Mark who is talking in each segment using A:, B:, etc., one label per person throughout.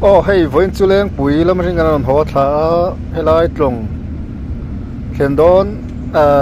A: ô hay với chú lên bụi lắm riêng cái họ thả hay là trồng khen đón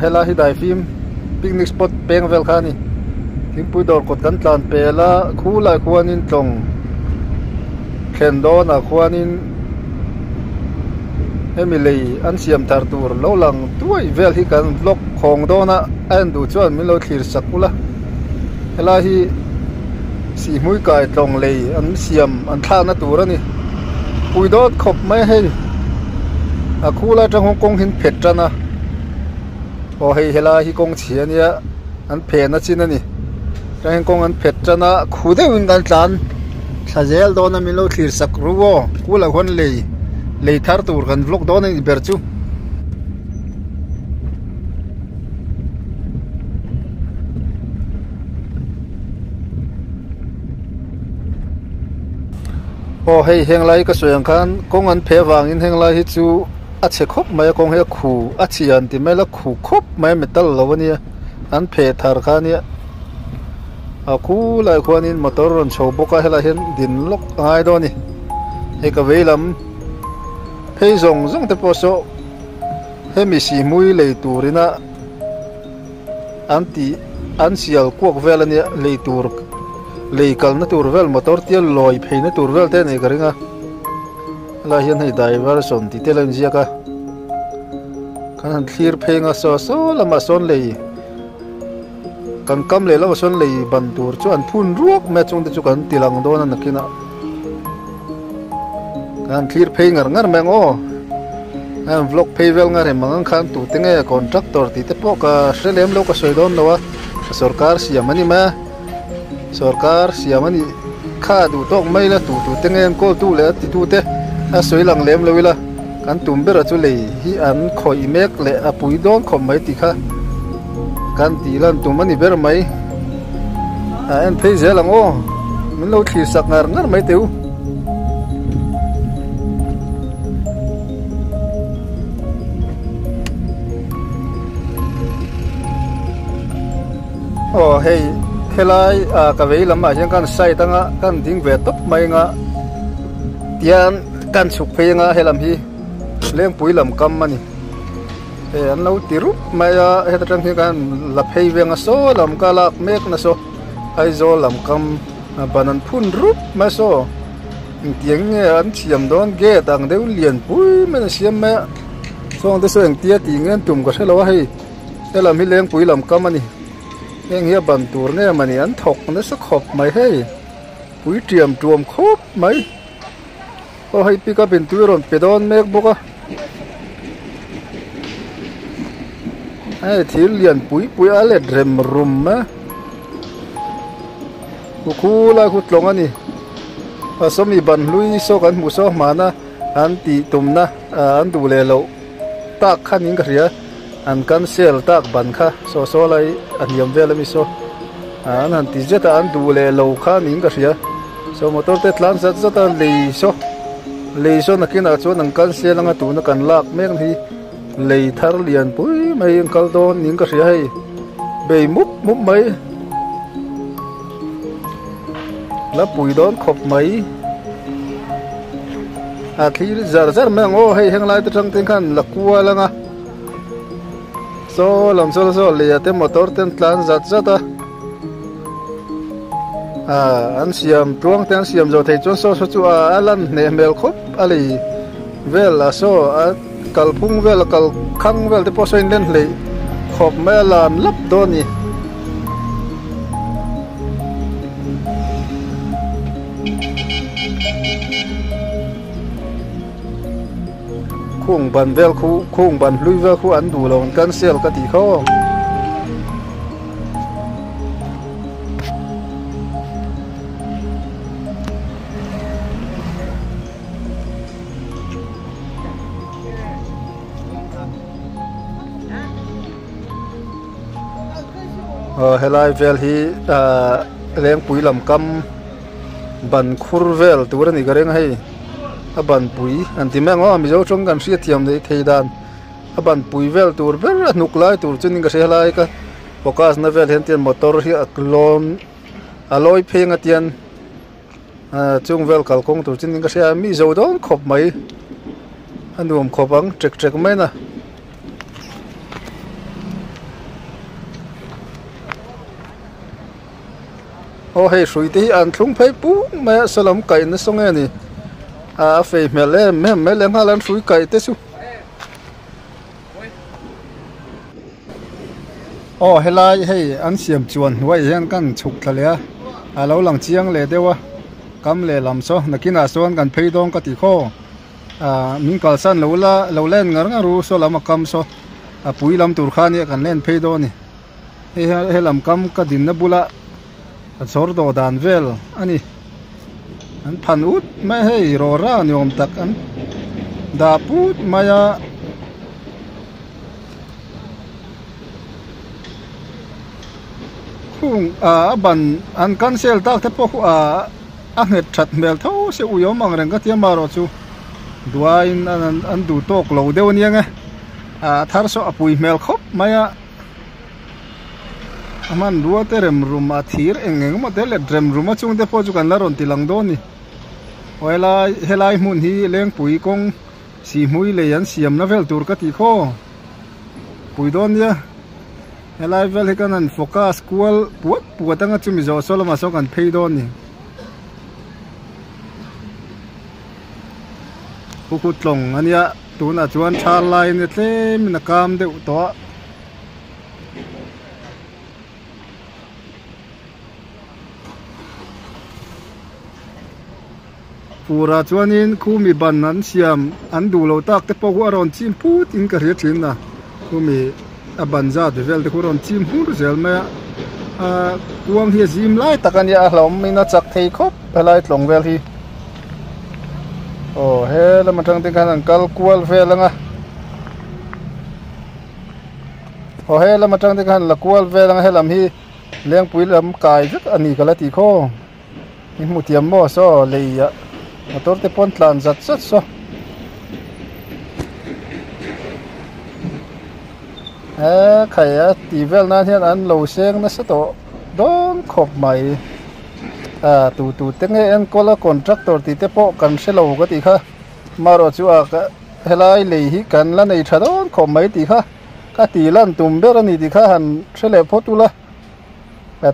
A: hay là đại phim picnic spot beng vel khani thì bụi đỏ cột cắn tràn bè là khu lại khu anh trồng khen đón khu anh em lấy anh xem thar tour lâu lăng tuổi vel thì cần vlog khong đó anh đủ cho anh mình lâu thir sắc cula hay là hi si mũi cài trồng lấy anh xem anh thang na tour này bụi đỏ khop mấy hay khu lại trong Hong Kong hin phết ra na ô hay là hi công chuyện này anh phê na chín này trong Hong Kong anh phết ra na khu đấy mình đang chán sa gel đó na mình lâu thir sắc ruo khu lại con lấy thar tour kan vlog đó này ber chu ô hay heng lai ka soyang khan kong an phe wang in heng lai hi chu a che khop mai kong he khu a chian ti mai la khu khop mai metal lo nia an phe thar khan nia a khu lai khwan in motor ron chho boka hela hen din lok ngai do ni he ka veilam hei zong te po so he mi si mui lei turina anti an sial kuak vel ania lei tur lei kal na tur vel motor tial loi phei na tur vel te nei karinga la hian hei driver son ti te len zia ka kan han clear phenga so lama son lei kan kam le lama son lei ban tur chu an phun ruak me chung te chu kan tilang do na nakina kan clear pay ngar mengo an vlog pay vel ngar mangang khan tu tenge contractor ti te po ka selem lo ka soidon lawa sarkar siamani ma sarkar siamani kha du tok mai la tu tenge ko tu le ti tu te a soilang lem lawila kan tumbera chu le hi an khoi mek le a pui don khom mai ti kha kan ti lan tumani ber mai an pay zelang o min lo thir sak ngar mai teu ô hey helai ka vei lama hian kan sai tanga kan ding ve top mai nga tian kan chuk phei nga helam hi leng pui lam kam mani e an lo tiru mai he ta tang kan la phei venga so lam ka lak mek na so ai zo lam kam banan phun rup ma so tiang nge an chiam don ge tang deu lian pui men siam ma song te so eng tia ti ngen tum ka selo hei helam hi leng pui lam kam maniยังเฮียบันตูร์เนี่ยมันยันถกนั่นสักขบไหมให้ปุ๋ยเตรียมรวมครบไหมก็ให้ปีก็เป็นตัวรอนไปโดนเมฆบุกให้ที่เลียนปุ๋ยอะไรเริ่มรุมมะคู่ละคู่ตรงอันนี้สมีบันลุยโซกันมุโซมานะอันตีตุ่มนะอันดูเลโลตากขันยิงกระเรียอันกันเซลตากบันค่ะโซเลยอันยมเวลมิโซอันที่เจตอันดูเลโลข้านิงก็เสียโซมอเตอร์เตลันเจตเลยโซนักกินอาชวนอันกันเซลงตัวนักกันลากเมฆที่เลยทาร์เลียนปุ้ยไม่ยังกัลโดนนิงก็เสียให้เบยมุบไม่แล้วปุ๋ยโดนขบไหมที่จะแมงโอ้ให้แห่งไรตัวจังเต็งขันหลักกัวแล้วนะโซลำโซเลียเต็มมอเตอร์เต็มตันจัดอันเสียมตวงเต็มเสียมจะเทจนโซจูอัลันเนเมลคบอะไรเวลาโซกัลพุ่งเวลกัลคังเวลที่พอสอินเดนเลยขบเมลามลับโดนี่คุ้งบันเวลคุ้งบันลุยเวลคู่อันดูเรากันเซลกติเขาเฮลัยเวลฮีเลี้ยงปุ๋ยลำกำบันคูร์เวลตัวนี้ก็เร่งให้บันปุ๋ยอันที่แม่งว่ามีเจ้าชงกันเสียเทียมในเทดานบันปุ๋ยเวลตัวเวลนุกไล่ตัวจุดนี้ก็เสียไล่ก็โฟกัสในเวลเห็นเตียนมอเตอร์ที่อักลอนอลอยเพลงเตียน chung vel kal kong tur chin ka sia mi zo don khop mai anuam khopang trek trek mai na ô hey sui ti an thung phei pu me salam kai na song ani a fe mele me halan sui kai te su ô helai hey an siam chuan wai hian kan chuk thalia a lo lang chiang le dewa kam le lam so nakina son kan phei dong ka ti kho min kal san lo len ngar ru so lama kam so a pui lam tur khani kan len phei do ni he lam kam ka din na bula sor do dan vel ani an phan ut mai hei ro ra ni om tak an da put maya khung ban an cancel tak te po a nget that mel tho se u yo mang reng ka tiam maro chu duain an du tok lo deu ni nga thar so apui mel khop maya aman ruwa terem ruma thir engeng ma tele drem ruma chung te po chu kan la ron tilang do ni oila helai mun hi leng pui kong si mui le yan siam na vel tur ka ti kho pui don ya helai vel kan an focus kual puat anga chumi zo solo ma so kan phei don ni pukut long ania tuna chuan thar lai ni tle min kam de to pura chuanin khumi ban an siam an du lo tak te po ron chim put in ka ria thin na khumi a ban za de vel te ron chim hu zel ma kuang hi zim lai takania hlom mina chak thei khop pelai tlong vel hi oh he la matang te kan kal kual velanga oh he la matang te kan la kual velanga helam hi leng pui lam kai vek ani kala ti kho ni mutiam mo so leia motor te pon tlan zat so khaya ti vel na hian an lo seng na sa to don khop mai tu te nge en kola contractor ti te po kan se lo ga ti kha maro chu a ka helai le hi kan la nei thadon khop mai ti kha ka ti lan tum ber ani ti kha han sele photula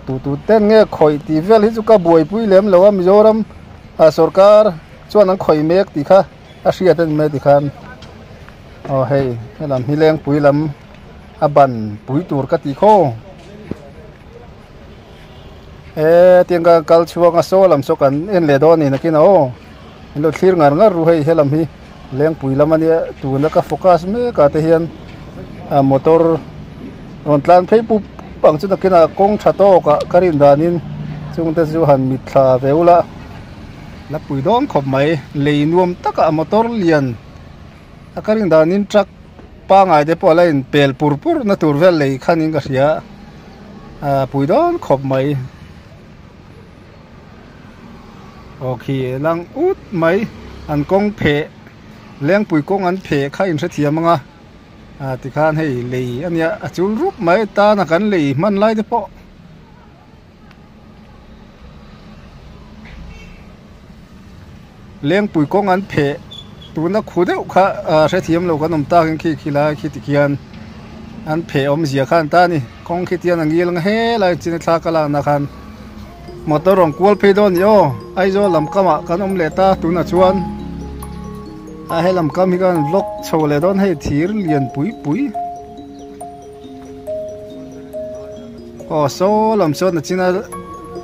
A: tu te nge khoi ti vel hi chu ka boi pui lem lo am zoram sarkar chuan an khoi mek ti kha a hria ten me ti khan hei helam hileng pui lam aban pui tur ka ti kho tianga kal chuanga so lam so kan en le do ni nakina lo thlir ngar ru hei helam hi leng pui lam ani tu na ka focus me ka te hian motor on tlan phei pu pang chu nakina kong thato ka karin danin chung te chu han mi thla veula la pui don khop mai lei nuam taka motor lian akarin danin truck pa ngai de po lain pel pur na tur vel lei khanin ka sia pui don khop mai okay lang ut mai an kong phe leng pui kong an phe kha in sa thiamanga ti khan hei lei ania achul rup mai ta na kan lei man lai de po leng pui kong an phe tu na khudeu kha sa thiam lo kanom ta ki khila ki tikian an phe om zia khan ta ni kong ki tian angil nga he lai chin thla kala na khan motor rong kual phe don yo ai zo lam kama kanom le ta tu na chuan a he lam kam hi kan vlog chho le don he thir lian pui so lam so na china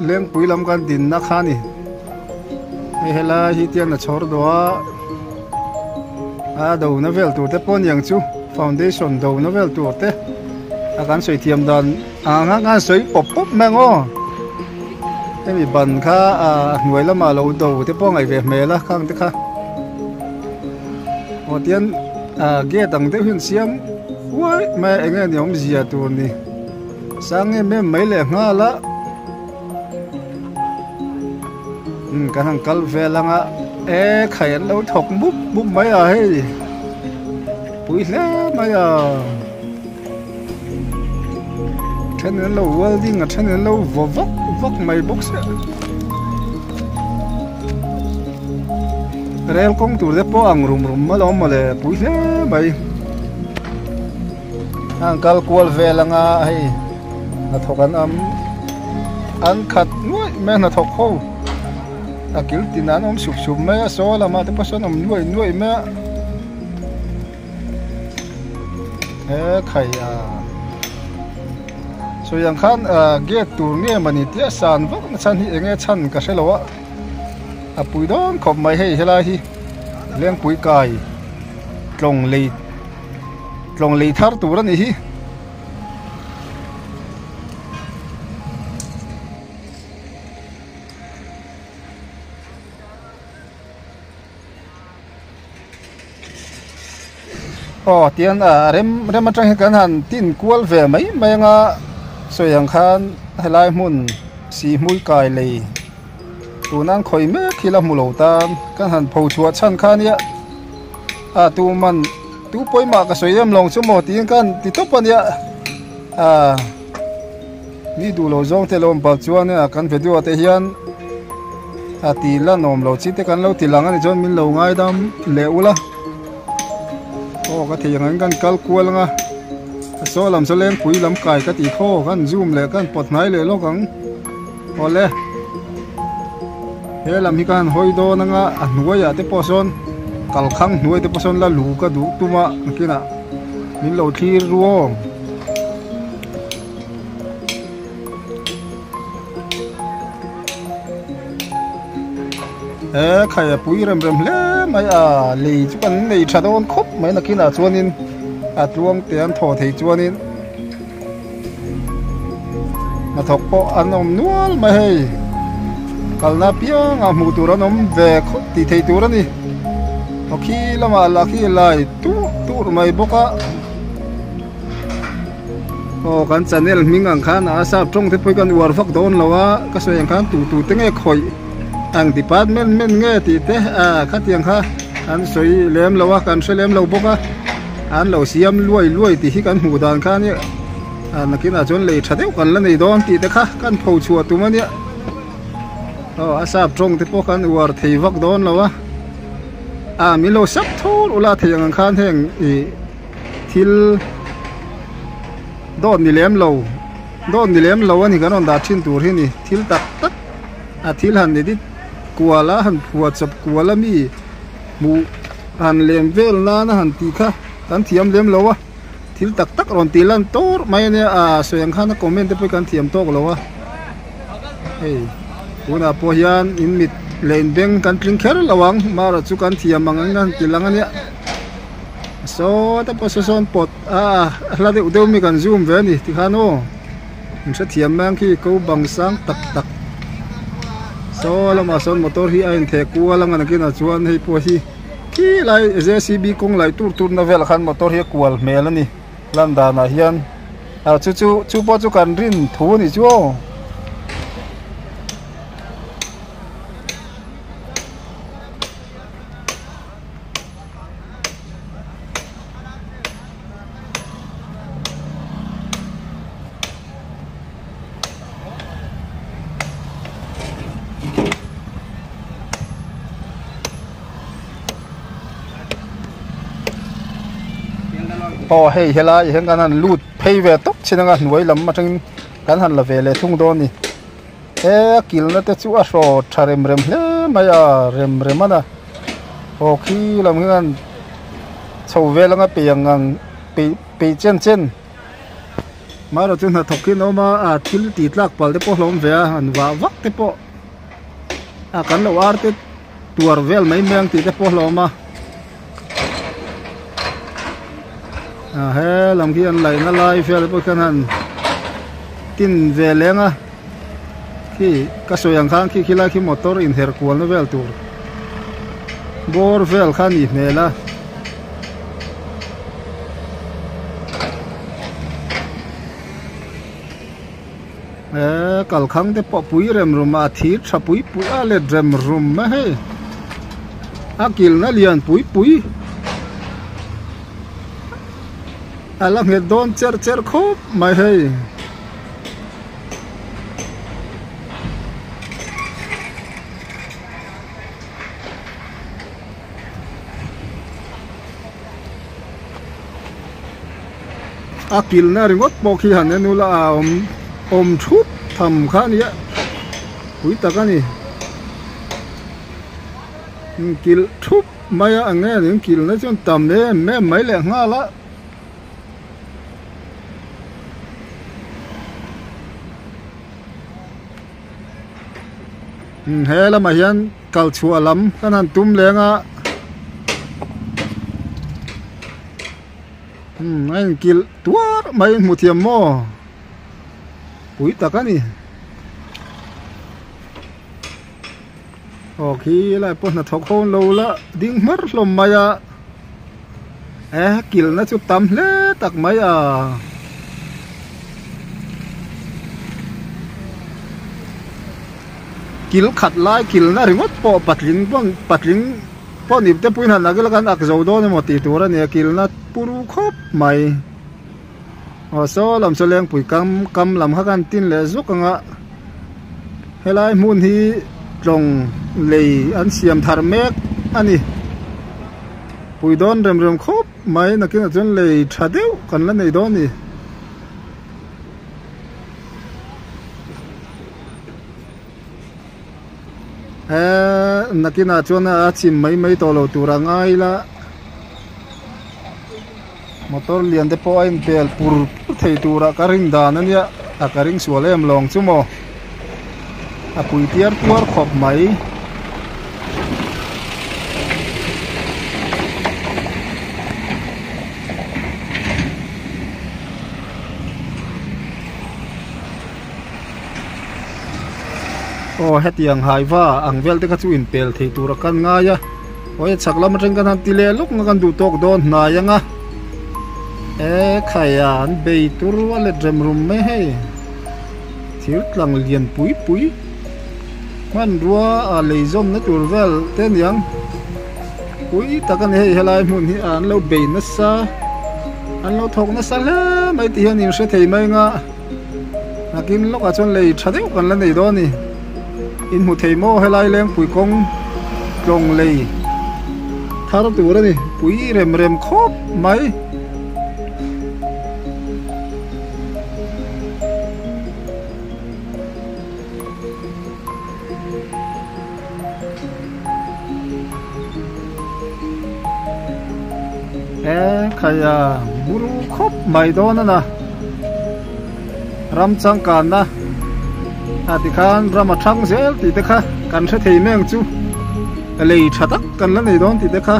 A: leng pui lam kan din na khani hela hi tian na chhor do do na vel tu te pon yang chu foundation do na vel tu te kan soi thiam dan nga soi pop mengo mi ban kha nuai lama lo do te po ngai ve mela khang te kha tian ge dang te hin siam wai mai enge ni om zia tu ni sang me mai le nga la kan hang kal velanga khayan lo thok búp mai he pui le mai then lo welding then lo vok mai box rel kong tur de po ang rum ma lom ma le pui le mai ang kal kwal velanga hei na thokan an khat nuai me na thok ho akil tinan sup me so la ma te pason nuai me khai so yang khan get tur nge mani tia san vak na chan hi enge chan ka selowa a pui don khop mai hei hela hi leng pui kai tlong lei thar tur ani hi tiền rem atang kan han tin kual ve mai nga so yang khan helai mun si mui kai le tu nang khoi me khila mulo tan kan han phau chua chan khan ya tu man tu poi ma ka soyam long chu mo tin kan ti to pan ya ni du lo zong te lom pa chuan ya kan video te hian ti la nom lo chi te kan lo ti lang ani jon min lo ngai dam le ulaก็ที่อย่างนั้นกันกัลกัวลงโซ่ลำโซ่เล้งปุ๋ยลำไก่ก็ตีข้อกันซูมเลยกันปลดไหนเลยโลกังพอเลยเฮลำมีการหอยโดนังหน่วยอะที่ปอซอนกัลขังหน่วยที่ปอซอนละลูก็ดูตัวมาเมื่อกี้น่ะมีเหล่าที่รัวใครปุ๋ยเริ่มเลยไม่เลยจุกันเลยชาโดนครบไม่นักกินจวนนินรวมเตียนโถที่จวนนินมาถกปอันนมนัวไม่ให้กัลนาเปียงมูตัวรนมเวกตีที่ตัวนี่โอเคละมาลักที่ไล่ตู้ไม่บกกันจันเนี่ยมิงอังคารทราบตรงที่พูดกันวอร์ฟักโดนแล้วว่าก็ส่วนอย่างการตู่ตั้งไอ้คอยอังติปัดเม่นเงี้ยตีเตะขัดยังค่ะอันสวยเลี้ยมเราว่ากันสวยเลี้ยมเราบอกว่าอันเราเสียมรวยตีที่กันหูดานค่ะเนี่ยนักกินอาจจะเลยชัดเดียวกันแล้วในดอนตีเตะค่ะกันเผาชัวตัวมันเนี่ยอาทราบตรงที่พวกกันวัวเทวักดอนเราว่ามีเราซับทูอุลาเทียงคันแห่งทิลดอนนี่เลี้ยมเราอันนี้กันนอนดาชินตัวที่นี่ทิลตักทิลหันนี่กัวละหันผัวจับกัวละมีหมูหันเลี้ยมเวลนะหันตีค่ะกันเทียมเลี้ยมเราวะทิลตักรอนตีลันโตไม่เนี่ยส่วนข้างนักคอมเมนต์ไปกันเทียมโตกเราวะเฮ้ยคุณอาพยันอินมิดเลนเบงกันทริงเคอร์ระวังมาเราจุกันเทียมมังงั้นตีลังอันเนี้ยโซ่แต่พอโซนปดเราเดี๋ยวมีกันซูมเวนี่ที่ข้าโน่มันจะเทียมแมงที่เขาบังสังตักโซ่แล้วมาโซนมอเตอร์ที่ไอ้เทกัวแล้วงั้นกินชวนให้พวกที่ไล่เจซีบีกงไล่ตูนนาเวลขันมอเตอร์ที่กัวเมลนี่ลันดานาเฮียนจู่พอจุกันรินทูนี่จู่พอให้เฮล่าอย่างกันหันลูดเพย์เวตกชินังกันหน่วยลำมาถึงกันหันละเวลทุ่งโดนนี่กิลนั่นแต่จู่อาโศชาเรมเลยไม่เรมนะโอเคลำกันชาวเวลงั้นไปยังงันไปเจนมาเราจึงหัดถกขึ้นออกมาทิลตีลักปัลเตปลมเวหันว่าวักเตปกันเราอาร์เตตัวเวลไม่เมืองตีเตปลมมาเฮ้ลำขี้อันไหลนั่นไหลเฟียร์พวกนั้นกินเวลงที่กระสุนข้างขี้ไล่ขี้มอเตอร์อินเฮอร์ควอลนั่นเวลตัวบอร์เวลข้านี่เมล่ากัลขังเดปปุยเรมรุมอาทิตย์ชปุยอะไรเรมรุมมาให้กิลนั่นเลียนปุยalam he don cer khop mai hei akil na ringot po khi han nu la om thup tham kha ni pui ta ka ni kil thup maya ange ning kil na chon tam ne me mai le nga la he la ma hian kal chua lam kan han tum lenga anh kil tua mai mu thiam mo pui ta ka ni khi lại pon na thok hon lo la ding mar lom maya kil na chu tam le tak maya kil khat lai kil na ringot po patling pon ip te puin han na kan ak zo do ne mo ti tura ne kil na puru khop mai so lam so leng pui kam lam ha kan tin le zukanga helai mun hi trong lei an siam thar mek ani pui don rem khop mai na kin chon lei thadeu kan la nei don ni nakina chon a chim mai to lo turangai la motor lian de po in pel pur thei tura karing dan ania a karing sualem long chumo a pui tiar tuar khop mai hetiang haiwa angvel te ka chu in pel thei tura kan nga ya oi chaklam reng kan han tile luk nga kan du tok don na yanga khaya an bei tur wale drem rum me he thir tlang lian pui man ruwa a leizom na turvel ten yang pui takan he helai mun hi an lo bei na sa an lo thok na sa le mai ti han in se thei mai nga nakin lok a chon lei thadeu kan la nei do ni in mu thei mo helai leng pui kong trong lei thar tu ra ni pui rem khop mai khaya buru khop mai do na ram chang kan na ati khan rama thang zel ti te kha kan the thei meng chu lei thatak kan la nei don ti te kha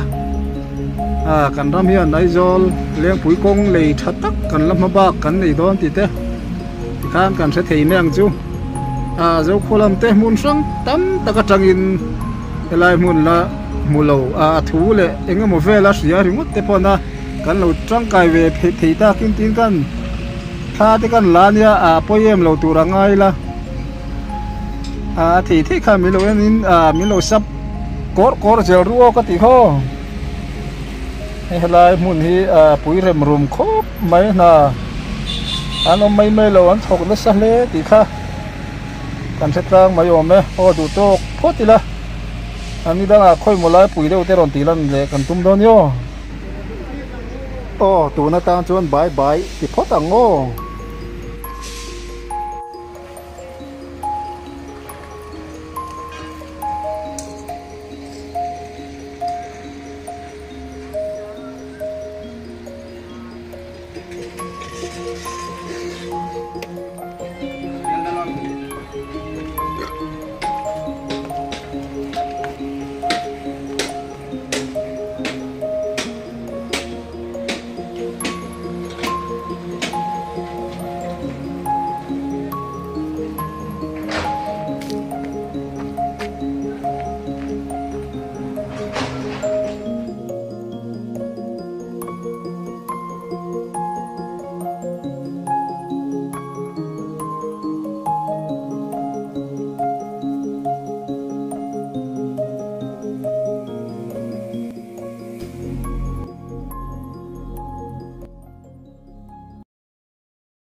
A: kan ram hian nai zol leng pui kong lei thatak kan la ma ba kan nei don ti te ti khan kan the thei meng chu zo kholam te mun sang tam taka tangin elai mun la mulo thu le enga mo vela sia ringot te pona kan lo tang kai ve thei ta kin tin kan tha te kan la nia poyem lo turangai la thì kha mi lo in mi lo sap kor zel ruo ka ti ho helai mun hi pui rem rum khop mai na ano mai lo an thok na sa le ti kha kan se tang mai om me du to photi la ani da khoi mo lai pui de te ron ti lan le kan tum don yo tu na ta chuan bye ti phot ang ngo